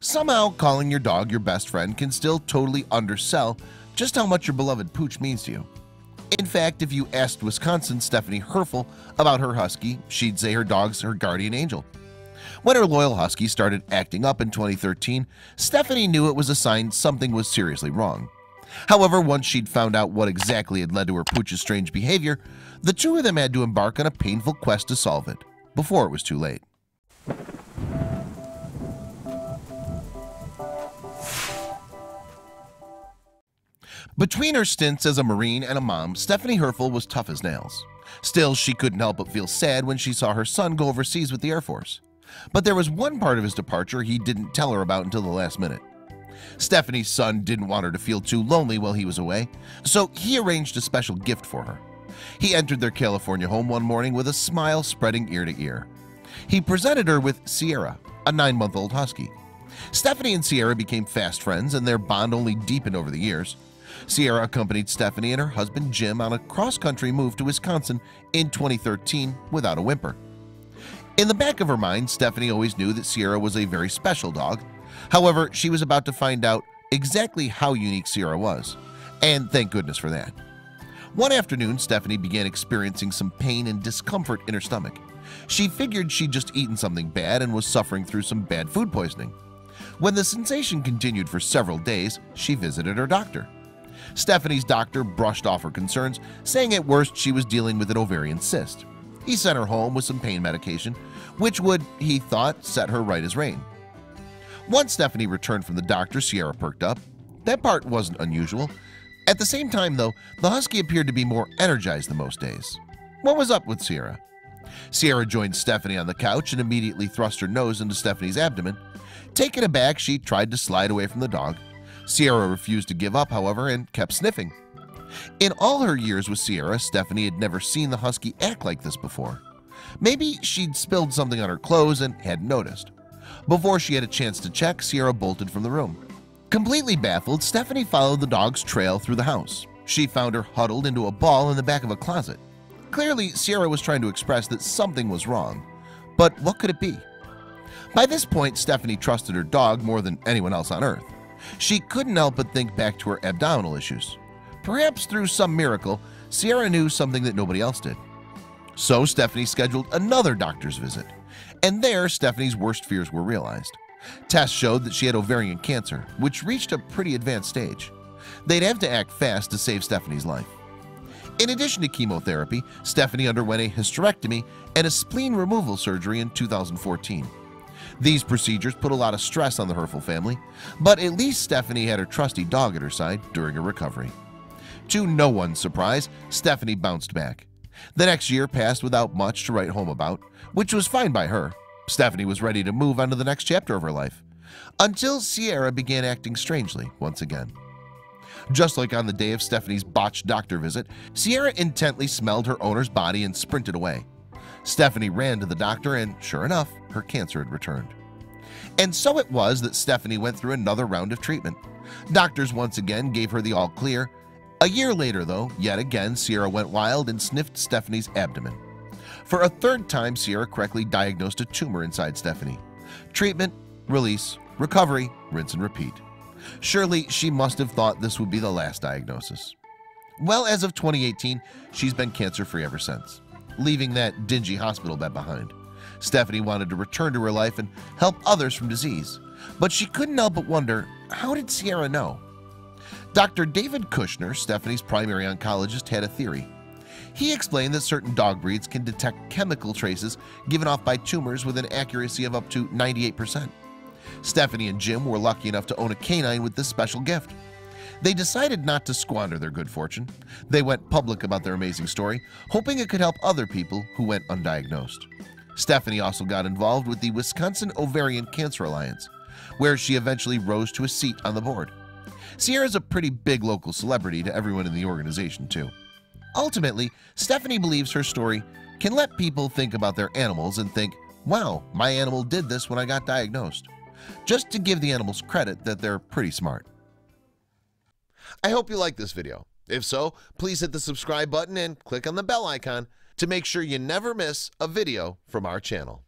Somehow, calling your dog your best friend can still totally undersell just how much your beloved Pooch means to you. In fact, if you asked Wisconsin's Stephanie Herfel about her husky, she'd say her dog's her guardian angel. When her loyal husky started acting up in 2013, Stephanie knew it was a sign something was seriously wrong. However, once she'd found out what exactly had led to her Pooch's strange behavior, the two of them had to embark on a painful quest to solve it before it was too late. Between her stints as a Marine and a mom, Stephanie Herfel was tough as nails. Still, she couldn't help but feel sad when she saw her son go overseas with the Air Force. But there was one part of his departure he didn't tell her about until the last minute. Stephanie's son didn't want her to feel too lonely while he was away, so he arranged a special gift for her. He entered their California home one morning with a smile spreading ear to ear. He presented her with Sierra, a 9-month-old husky. Stephanie and Sierra became fast friends, and their bond only deepened over the years. Sierra accompanied Stephanie and her husband Jim on a cross-country move to Wisconsin in 2013 without a whimper. In the back of her mind, Stephanie always knew that Sierra was a very special dog. However, she was about to find out exactly how unique Sierra was, and thank goodness for that. One afternoon, Stephanie began experiencing some pain and discomfort in her stomach. She figured she'd just eaten something bad and was suffering through some bad food poisoning. When the sensation continued for several days, she visited her doctor. Stephanie's doctor brushed off her concerns, saying at worst she was dealing with an ovarian cyst. He sent her home with some pain medication, which would, he thought, set her right as rain. Once Stephanie returned from the doctor, Sierra perked up. That part wasn't unusual. At the same time, though, the husky appeared to be more energized than most days. What was up with Sierra? Sierra joined Stephanie on the couch and immediately thrust her nose into Stephanie's abdomen. Taken aback, she tried to slide away from the dog. Sierra refused to give up, however, and kept sniffing. In all her years with Sierra, Stephanie had never seen the husky act like this before. Maybe she'd spilled something on her clothes and hadn't noticed. Before she had a chance to check, Sierra bolted from the room. Completely baffled, Stephanie followed the dog's trail through the house. She found her huddled into a ball in the back of a closet. Clearly, Sierra was trying to express that something was wrong. But what could it be? By this point, Stephanie trusted her dog more than anyone else on earth. She couldn't help but think back to her abdominal issues. Perhaps through some miracle, Sierra knew something that nobody else did. So Stephanie scheduled another doctor's visit, and there Stephanie's worst fears were realized. Tests showed that she had ovarian cancer, which reached a pretty advanced stage. They'd have to act fast to save Stephanie's life. In addition to chemotherapy, Stephanie underwent a hysterectomy and a spleen removal surgery in 2014. These procedures put a lot of stress on the Herfel family, but at least Stephanie had her trusty dog at her side during her recovery. To no one's surprise, Stephanie bounced back. The next year passed without much to write home about, which was fine by her. Stephanie was ready to move on to the next chapter of her life, until Sierra began acting strangely once again. Just like on the day of Stephanie's botched doctor visit, Sierra intently smelled her owner's body and sprinted away. Stephanie ran to the doctor, and sure enough, her cancer had returned. And so it was that Stephanie went through another round of treatment. Doctors once again gave her the all clear. A year later, though, yet again Sierra went wild and sniffed Stephanie's abdomen. For a third time, Sierra correctly diagnosed a tumor inside Stephanie. Treatment, release, recovery, rinse and repeat. Surely she must have thought this would be the last diagnosis. Well, as of 2018, she's been cancer-free ever since, leaving that dingy hospital bed behind. Stephanie wanted to return to her life and help others from disease, but she couldn't help but wonder, how did Sierra know? Dr. David Kushner, Stephanie's primary oncologist, had a theory. He explained that certain dog breeds can detect chemical traces given off by tumors with an accuracy of up to 98%. Stephanie and Jim were lucky enough to own a canine with this special gift. They decided not to squander their good fortune. They went public about their amazing story, hoping it could help other people who went undiagnosed. Stephanie also got involved with the Wisconsin Ovarian Cancer Alliance, where she eventually rose to a seat on the board. Sierra's a pretty big local celebrity to everyone in the organization, too. Ultimately, Stephanie believes her story can let people think about their animals and think, wow, my animal did this when I got diagnosed, just to give the animals credit that they're pretty smart. I hope you liked this video. If so, please hit the subscribe button and click on the bell icon to make sure you never miss a video from our channel.